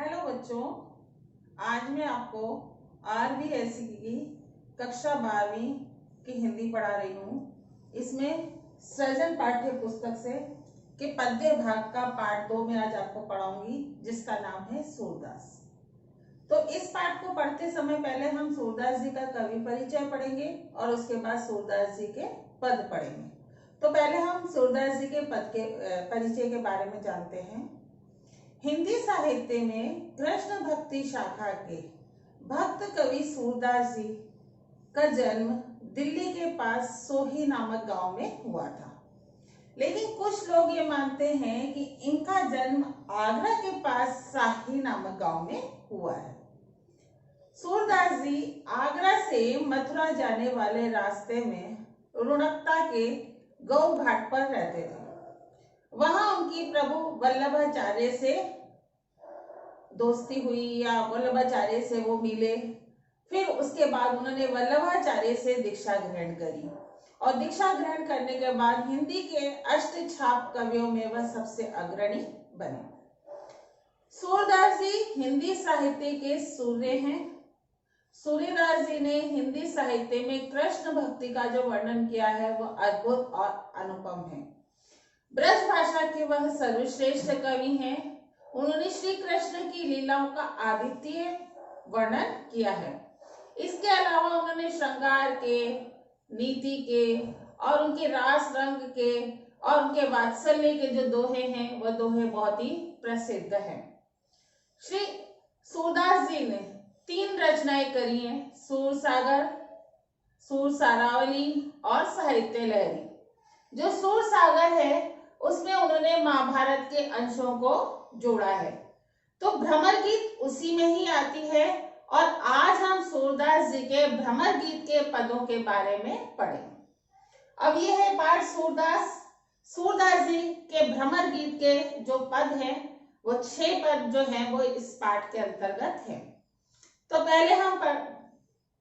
Hello बच्चों, आज मैं आपको RBSE की कक्षा 12वीं की हिंदी पढ़ा रही हूँ। इसमें सृजन पाठ्य पुस्तक से के पद्य भाग का पाठ 2 में आज आपको पढ़ाऊंगी, जिसका नाम है सूरदास। तो इस पाठ को पढ़ते समय पहले हम सूरदास जी का कवि परिचय पढ़ेंगे और उसके बाद सूरदास जी के पद पढ़ेंगे। तो पहले हम सूरदास जी के पद के परिचय के बारे में जानते हैं। हिंदी साहित्य में कृष्ण भक्ति शाखा के भक्त कवि सूरदास जी का जन्म दिल्ली के पास सोही नामक गांव में हुआ था, लेकिन कुछ लोग ये मानते हैं कि इनका जन्म आगरा के पास साही नामक गांव में हुआ है। सूरदास जी आगरा से मथुरा जाने वाले रास्ते में रुणकता के गौ घाट पर रहते थे। वहां उनकी प्रभु वल्लभाचार्य से दोस्ती हुई या वल्लभाचार्य से वो मिले। फिर उसके बाद उन्होंने वल्लभाचार्य से दीक्षा ग्रहण करी और दीक्षा ग्रहण करने के बाद हिंदी के अष्टछाप कवियों में वह सबसे अग्रणी बने। सूरदास जी हिंदी साहित्य के सूर्य हैं। सूर्यदास जी ने हिंदी साहित्य में कृष्ण भक्ति का जो वर्णन किया है वह अद्भुत और अनुपम है। ब्रज भाषा के वह सर्वश्रेष्ठ कवि हैं। उन्होंने श्री कृष्ण की लीलाओं का अद्वितीय वर्णन किया है। इसके अलावा उन्होंने श्रृंगार के, नीति के और उनके रास रंग के और उनके वात्सल्य के जो दोहे हैं वह दोहे बहुत ही प्रसिद्ध हैं। श्री सूरदास जी ने 3 रचनाएं करी हैं: सूरसागर, सूरसारावली और साहित्य लहरी। जो सूरसागर है उसमें उन्होंने महाभारत के अंशों को जोड़ा है। तो भ्रमर गीत उसी में ही आती है और आज हम सूरदास जी के भ्रमर गीत के पदों के बारे में पढ़ेंगे। अब ये है पाठ सूरदास जी के भ्रमर गीत के जो पद हैं वो 6 पद जो हैं वो इस पाठ के अंतर्गत हैं। तो पहले हम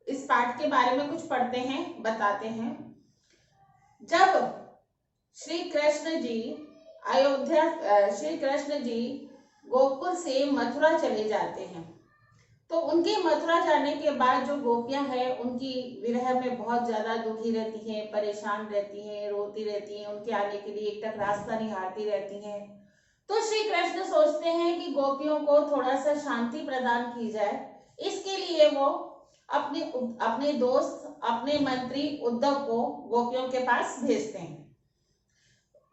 इस पाठ के बारे में कुछ पढ़ते हैं, बताते हैं। जब श्री कृष्ण जी गोकुल से मथुरा चले जाते हैं तो उनके मथुरा जाने के बाद जो गोपियां हैं उनकी विरह में बहुत ज्यादा दुखी रहती हैं, परेशान रहती हैं, रोती रहती हैं, उनके आने के लिए एक तक रास्ता निहारती रहती हैं। तो श्री कृष्ण सोचते हैं कि गोपियों को थोड़ा सा शांति प्रदान की जाए। इसके लिए वो अपने दोस्त, अपने मंत्री उद्धव को गोपियों के पास भेजते हैं।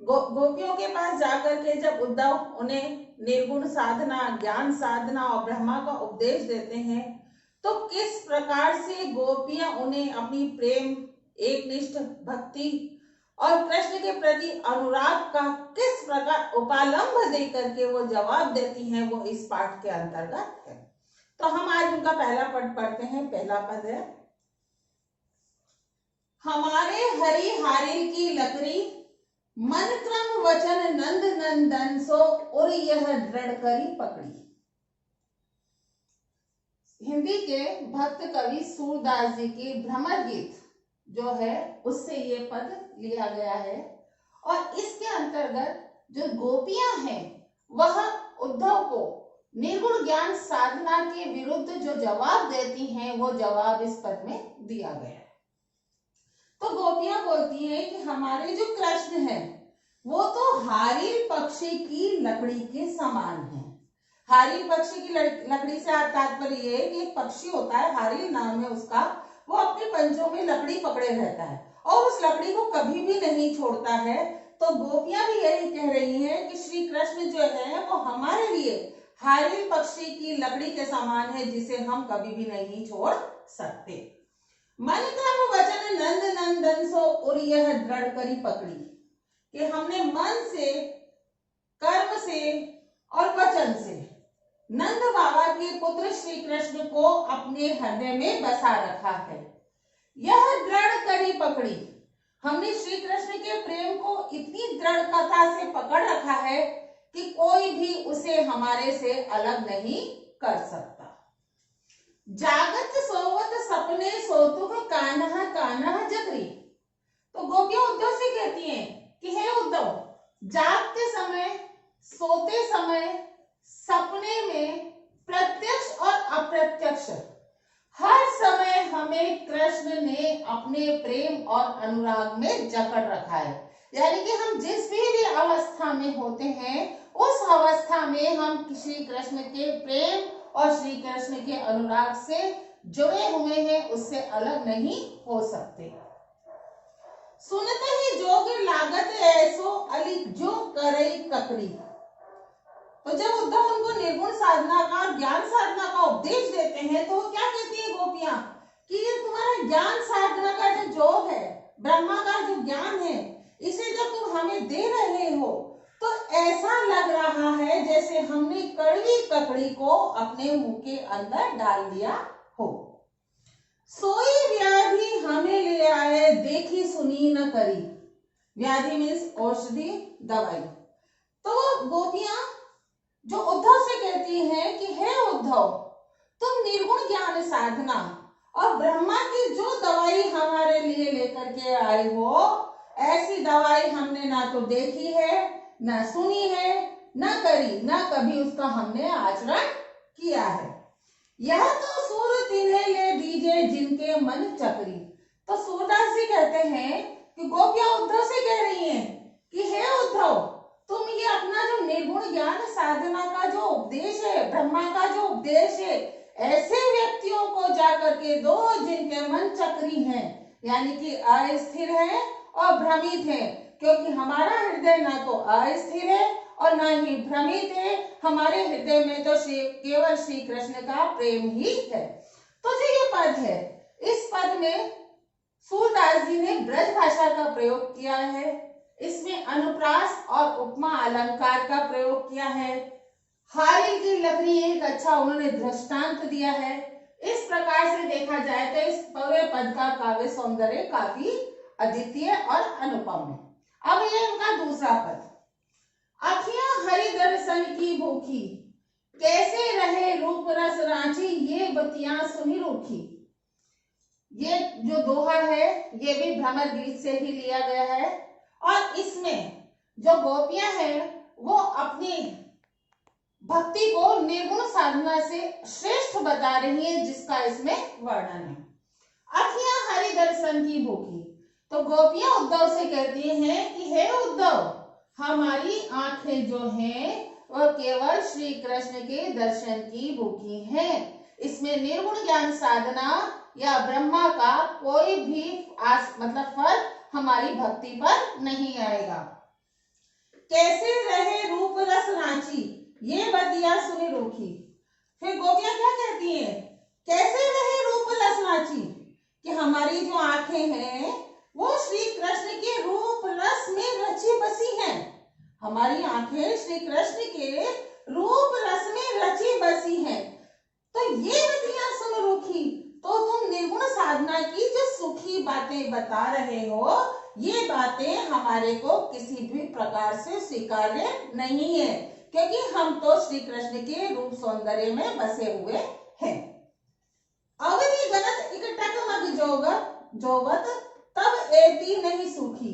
गोपियों के पास जाकर के जब उद्धव उन्हें निर्गुण साधना, ज्ञान साधना और ब्रह्मा का उपदेश देते हैं तो किस प्रकार से गोपियां उन्हें अपनी प्रेम, एकनिष्ठ भक्ति और कृष्ण के प्रति अनुराग का किस प्रकार उपालंब दे करके वो जवाब देती हैं, वो इस पाठ के अंतर्गत है। तो हम आज उनका पहला पद पढ़ते हैं। पहला पद है: हमारे हरि हारिल की लकड़ी, मन क्रम वचन नंद नंदन सो और यह दृढ़ करी पकड़ी। हिंदी के भक्त कवि सूरदास जी की भ्रमर गीत जो है उससे ये पद लिया गया है और इसके अंतर्गत जो गोपियां हैं वह उद्धव को निर्गुण ज्ञान साधना के विरुद्ध जो जवाब देती हैं वो जवाब इस पद में दिया गया है। तो गोपियां बोलती हैं कि हमारे जो कृष्ण है वो तो हारिल पक्षी की लकड़ी के समान है। हारिल पक्षी की लकड़ी से तात्पर्य ये है कि एक पक्षी होता है, हारिल नाम है उसका, वो अपने पंजों में लकड़ी पकड़े रहता है और उस लकड़ी को कभी भी नहीं छोड़ता है। तो गोपियां भी यही कह रही हैं कि श्री कृष्ण जो है वो हमारे लिए हारिल पक्षी की लकड़ी के समान है, जिसे हम कभी भी नहीं छोड़ सकते। मन क्रम वचन नंद नंदन सो और यह दृढ़ करी पकड़ी, कि हमने मन से, कर्म से और वचन से नंद बाबा के पुत्र श्री कृष्ण को अपने हृदय में बसा रखा है। यह दृढ़ करी पकड़ी, हमने श्री कृष्ण के प्रेम को इतनी दृढ़ता से पकड़ रखा है कि कोई भी उसे हमारे से अलग नहीं कर सकता। जागत सोवत सपने सोतुक कान्हा कान्हा जगरी। तो गोपियां उद्धव से कहती हैं कि हे उद्धव, जागते समय, सोते समय, सपने में हर समय हमें कृष्ण ने अपने प्रेम और अनुराग में जकड़ रखा है। यानी कि हम जिस भी अवस्था में होते हैं उस अवस्था में हम श्री कृष्ण के प्रेम और श्री कृष्ण के अनुराग से जुड़े हुए हैं, उससे अलग नहीं हो सकते। सुनते ही जोग लागत ऐसो अली जो करई ककड़ी। तो जब उद्धव उनको निर्गुण साधना का और ज्ञान साधना का उपदेश देते हैं तो वो क्या कहती है गोपियां कि ये तुम्हारा ज्ञान साधना का जो जोग है, ब्रह्मा का जो ज्ञान है, इसे जब तुम हमें दे रहे हो तो ऐसा लग रहा है जैसे हमने कड़वी ककड़ी को अपने मुंह के अंदर डाल दिया हो। सोई व्याधि हमें ले आए देखी सुनी न करी। व्याधि मीन्स औषधि, दवाई। तो गोपियां जो उद्धव से कहती हैं कि हे उद्धव, तुम निर्गुण ज्ञान साधना और ब्रह्मा की जो दवाई हमारे लिए लेकर के आए हो, ऐसी दवाई हमने ना तो देखी है, ना सुनी है, ना करी, ना कभी उसका हमने आचरण किया है। यह तो सूर तिन्हे ले दीजे जिनके मन चक्री। तो सूरदास जी कहते हैं कि गोपियां उद्धव से कह रही हैं कि हे उद्धव, तुम ये अपना जो निर्गुण ज्ञान साधना का जो उपदेश है, ब्रह्मा का जो उपदेश है, ऐसे व्यक्तियों को जाकर के दो जिनके मन चक्री हैं, यानी कि अस्थिर है और भ्रमित है। क्योंकि हमारा हृदय ना तो अस्थिर है और ना ही भ्रमित है, हमारे हृदय में तो केवल श्री कृष्ण का प्रेम ही है। तो जो ये पद है, इस पद में सूरदास जी ने ब्रज भाषा का प्रयोग किया है। इसमें अनुप्रास और उपमा अलंकार का प्रयोग किया है। हारी की लकड़ी एक अच्छा उन्होंने दृष्टांत दिया है। इस प्रकार से देखा जाए तो इस पूरे पद का काव्य सौंदर्य काफी अद्वितीय और अनुपम है। अब ये इनका दूसरा पद, अखियां हरि दर्शन की भूखी, कैसे रहे रूप रस रांची, ये बतियां सुनी रूखी। ये जो दोहा है ये भी भ्रमर गीत से ही लिया गया है और इसमें जो गोपियां हैं वो अपनी भक्ति को निर्गुण साधना से श्रेष्ठ बता रही है, जिसका इसमें वर्णन है। अखियां हरि दर्शन की भूखी, तो गोपियां उद्धव से कहती हैं कि हे उद्धव, हमारी आंखें जो हैं वह केवल श्री कृष्ण के दर्शन की भूखी हैं। इसमें निर्गुण ज्ञान साधना या ब्रह्मा का कोई भी मतलब फल हमारी भक्ति पर नहीं आएगा। कैसे रहे रूप रस रांची, ये बतिया सुनी रूखी। फिर गोपियां क्या कहती हैं, कैसे रहे रूप रस रांची, कि हमारी जो आंखें हैं वो श्री कृष्ण के रूप रस में रची बसी हैं। हमारी आंखें श्री कृष्ण के रूप रस में रची बसी हैं। तो ये बतियां सुन रूखी, तो तुम निर्गुण साधना की जो सुखी बातें बता रहे हो, ये बातें हमारे को किसी भी प्रकार से स्वीकार्य नहीं है, क्योंकि हम तो श्री कृष्ण के रूप सौंदर्य में बसे हुए हैं। अवधि गलत इकटक मग जोवत तब एती नहीं सूखी।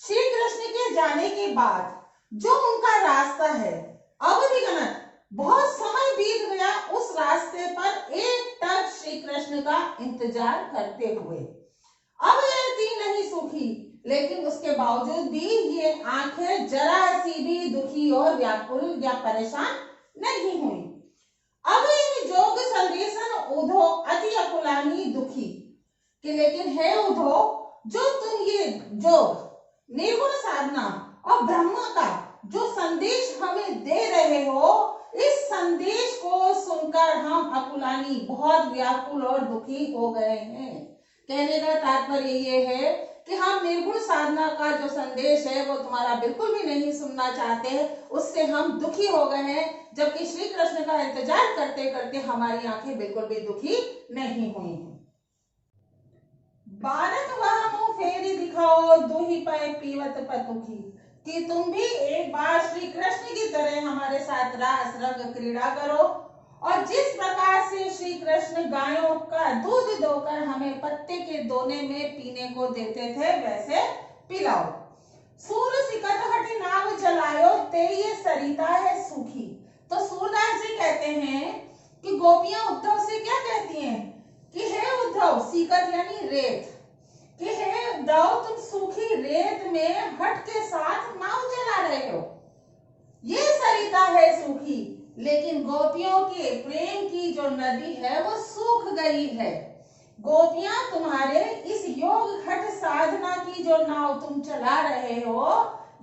श्री कृष्ण के जाने के बाद जो उनका रास्ता है, अवधि गलत बहुत समय बीत गया उस रास्ते पर एक टक श्री कृष्ण का इंतजार करते हुए। अब एती नहीं सूखी, लेकिन उसके बावजूद भी ये आंखें जरा सी भी दुखी और व्याकुल या परेशान नहीं हुई। अब इन जोग संदेशन उधो अति अकुलानी दुखी, कि लेकिन है उधो, जो तुम ये जोग निर्गुण साधना और ब्रह्मा का जो संदेश हमें दे रहे हो, इस संदेश को सुनकर हम अकुलानी बहुत व्याकुल और दुखी हो गए हैं। कहने का तात्पर्य ये है कि हम निर्गुण साधना का जो संदेश है वो तुम्हारा बिल्कुल भी नहीं सुनना चाहते, उससे हम दुखी हो गए हैं, जबकि श्री कृष्ण का इंतजार करते करते हमारी आंखें बिल्कुल भी दुखी नहीं हुई हैं। बालक वह मुंह फेरी दिखाओ दुही पाए पीवत पतुखी, कि तुम भी एक बार श्री कृष्ण की तरह हमारे साथ रास रंग क्रीड़ा करो, और जिस प्रकार से श्री कृष्ण गायों का दूध दोकर हमें पत्ते के दोने में पीने को देते थे वैसे पिलाओ। सूर सिकत हटी नाव चलायो ते ये सरिता है सूखी। तो सूरदास जी कहते हैं कि गोपियां उद्धव से क्या कहती हैं कि हे उद्धव, सीकर यानी रेत, कि हे उद्धव तुम सूखी रेत में हट के साथ नाव चला रहे हो। ये सरिता है सूखी, लेकिन गोपियों के प्रेम की जो नदी है वो सूख गई है। गोपियां तुम्हारे इस योग घट साधना की जो नाव तुम चला रहे हो,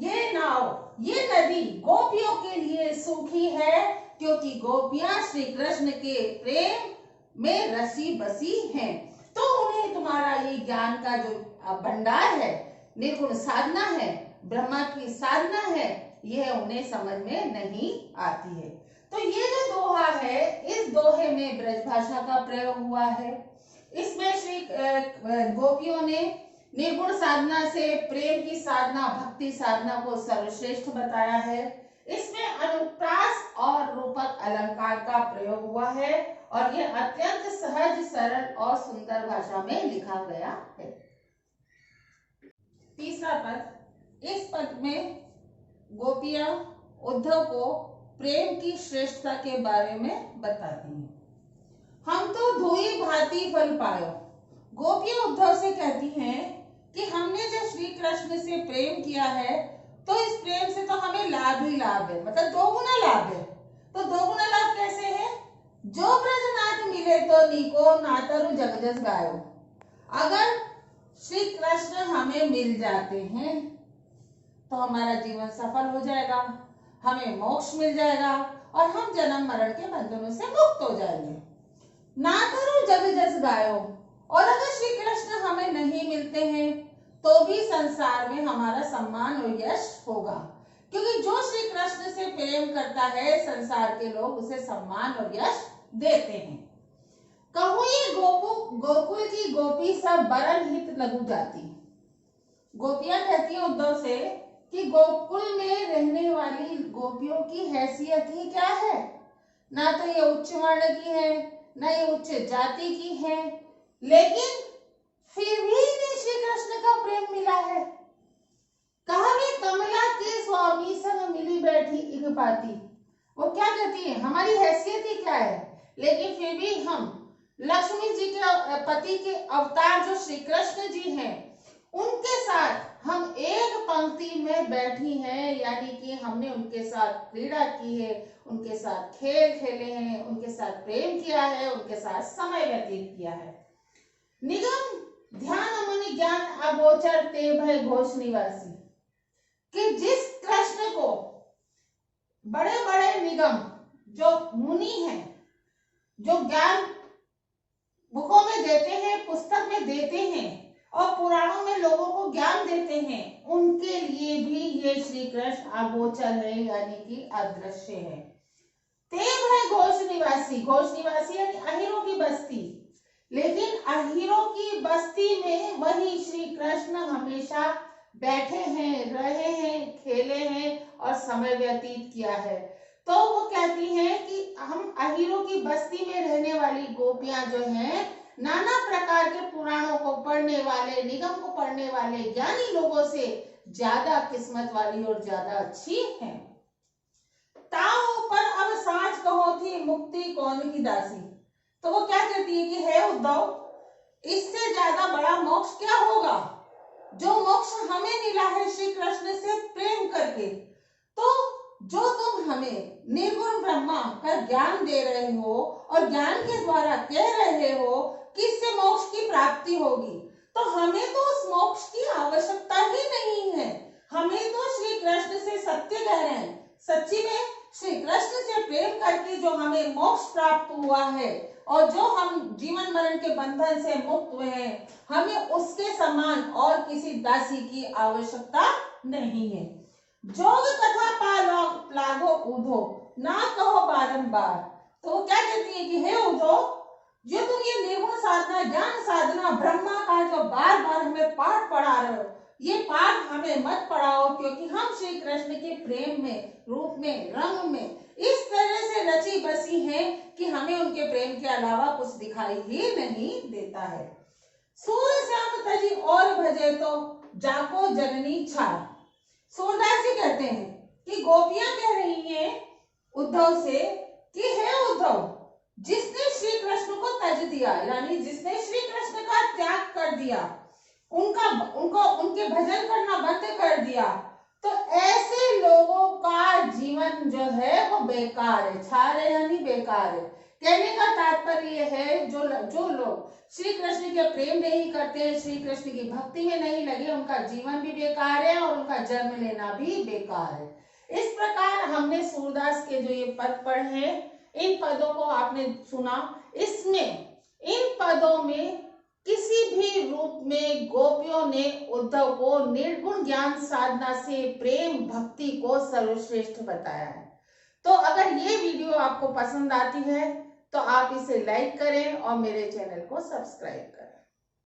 ये नाव, ये नदी गोपियों के लिए सूखी है, क्योंकि गोपियां श्री कृष्ण के प्रेम में रसी बसी हैं। तो उन्हें तुम्हारा ये ज्ञान का जो भंडार है, निर्गुण साधना है, ब्रह्मा की साधना है, यह उन्हें समझ में नहीं आती है। तो ये जो दोहा है, इस दोहे में ब्रज भाषा का प्रयोग हुआ है। इसमें श्री गोपियों ने निर्गुण साधना से प्रेम की साधना, भक्ति साधना को सर्वश्रेष्ठ बताया है। इसमें अनुप्रास और रूपक अलंकार का प्रयोग हुआ है और यह अत्यंत सहज, सरल और सुंदर भाषा में लिखा गया है। तीसरा पद, इस पद में गोपियां उद्धव को प्रेम की श्रेष्ठता के बारे में बताती हैं। हम तो धोई भांति फल पायो। गोपियां उद्धव से कहती हैं कि हमने जब श्री कृष्ण से प्रेम किया है तो इस प्रेम से तो हमें लाभ ही लाभ है, मतलब दोगुना लाभ है। तो दोगुना लाभ कैसे है? जो ब्रजनाथ मिले तो नीको, नातरु जग जस गायो। अगर श्री कृष्ण हमें मिल जाते हैं तो हमारा जीवन सफल हो जाएगा, हमें मोक्ष मिल जाएगा और हम जन्म मरण के बंधनों से मुक्त हो जाएंगे। नातरु जग जस गायो, और अगर श्री कृष्ण हमें नहीं मिलते हैं तो भी संसार में हमारा सम्मान और यश होगा, क्योंकि जो श्री कृष्ण से प्रेम करता है संसार के लोग उसे सम्मान और यश देते हैं। कहूँ ये गोकुल की गोपी सब बरन हित लगू जाती। गोपियां कहती हैं उद्धव से कि गोकुल में रहने वाली गोपियों की हैसियत ही क्या है, ना तो ये उच्च वर्ण की है, ना ये उच्च जाति की है, लेकिन फिर भी इन्हें श्री कृष्ण का प्रेम मिला है। कहा भी कमला के स्वामी संग मिली बैठी इक पाती। वो क्या कहती है, हमारी हैसियत ही क्या है, लेकिन फिर भी हम लक्ष्मी जी के पति के अवतार जो श्री कृष्ण जी हैं, उनके साथ हम एक पंक्ति में बैठी हैं, यानी कि हमने उनके साथ क्रीड़ा की है, उनके साथ खेल खेले हैं, उनके साथ प्रेम किया है, उनके साथ समय व्यतीत किया है। निगम ध्यान मुनि ज्ञान अगोचर ते भय घोष निवासी, कि जिस कृष्ण को बड़े बड़े निगम जो मुनि हैं, जो ज्ञान बुकों में देते हैं, पुस्तक में देते हैं और पुराणों में लोगों को ज्ञान देते हैं, उनके लिए भी ये श्री कृष्ण अगोचर है, यानी कि अदृश्य है। ते भय घोष निवासी, घोष निवासी यानी अहिरों की बस्ती, लेकिन अहिरों की बस्ती में वही श्री कृष्ण हमेशा बैठे हैं, रहे हैं, खेले हैं और समय व्यतीत किया है। तो वो कहती हैं कि हम अहिरों की बस्ती में रहने वाली गोपियां जो हैं, नाना प्रकार के पुराणों को पढ़ने वाले, निगम को पढ़ने वाले ज्ञानी लोगों से ज्यादा किस्मत वाली और ज्यादा अच्छी हैं। ताऊ पर अब साच कहो थी मुक्ति कौन की दासी। तो वो क्या कहती है कि हे उद्धव, इससे ज्यादा बड़ा मोक्ष क्या होगा, जो मोक्ष हमें मिला है श्री कृष्ण से प्रेम करके। तो जो तुम हमें निर्गुण ब्रह्मा का ज्ञान दे रहे हो और ज्ञान के द्वारा कह रहे हो कि इससे मोक्ष की प्राप्ति होगी, तो हमें तो उस मोक्ष की आवश्यकता ही नहीं है। हमें तो श्री कृष्ण से सत्य कह रहे हैं, सच्ची में श्री कृष्ण से प्रेम करके जो हमें मोक्ष प्राप्त हुआ है और जो हम जीवन मरण के बंधन से मुक्त हुए हैं, हमें उसके समान और किसी दासी की आवश्यकता नहीं है। जोग कथा लागो उधो ना कहो बारंबार। तो वो क्या कहती है कि हे उधो, जो तुम ये निर्गुण साधना, ज्ञान साधना, ब्रह्मा का जो बार बार हमें पाठ पढ़ा रहे हो, ये पाठ हमें मत पढ़ाओ, क्योंकि हम श्री कृष्ण के प्रेम में, रूप में, रंग में इस तरह से रची बसी हैं कि हमें उनके प्रेम के अलावा कुछ दिखाई ही नहीं देता है। सूर्य श्याम तजी और भजे तो जाको जननी छाया। सूरदास जी कहते हैं कि गोपियां कह रही हैं उद्धव से कि हे उद्धव, जिसने श्री कृष्ण को तज दिया, यानी जिसने श्री कृष्ण का त्याग कर दिया, उनके भजन करना बंद कर दिया, तो ऐसे लोगों का जीवन जो है वो बेकार है, छार है यानी बेकार है। कहने का तात्पर्य यह है जो लोग श्री कृष्ण के प्रेम नहीं करते, श्री कृष्ण की भक्ति में नहीं लगे, उनका जीवन भी बेकार है और उनका जन्म लेना भी बेकार है। इस प्रकार हमने सूरदास के जो ये पद पढ़े, इन पदों को आपने सुना। इसमें इन पदों में किसी भी रूप में गोपियों ने उद्धव को निर्गुण ज्ञान साधना से प्रेम भक्ति को सर्वश्रेष्ठ बताया है। तो अगर ये वीडियो आपको पसंद आती है तो आप इसे लाइक करें और मेरे चैनल को सब्सक्राइब करें।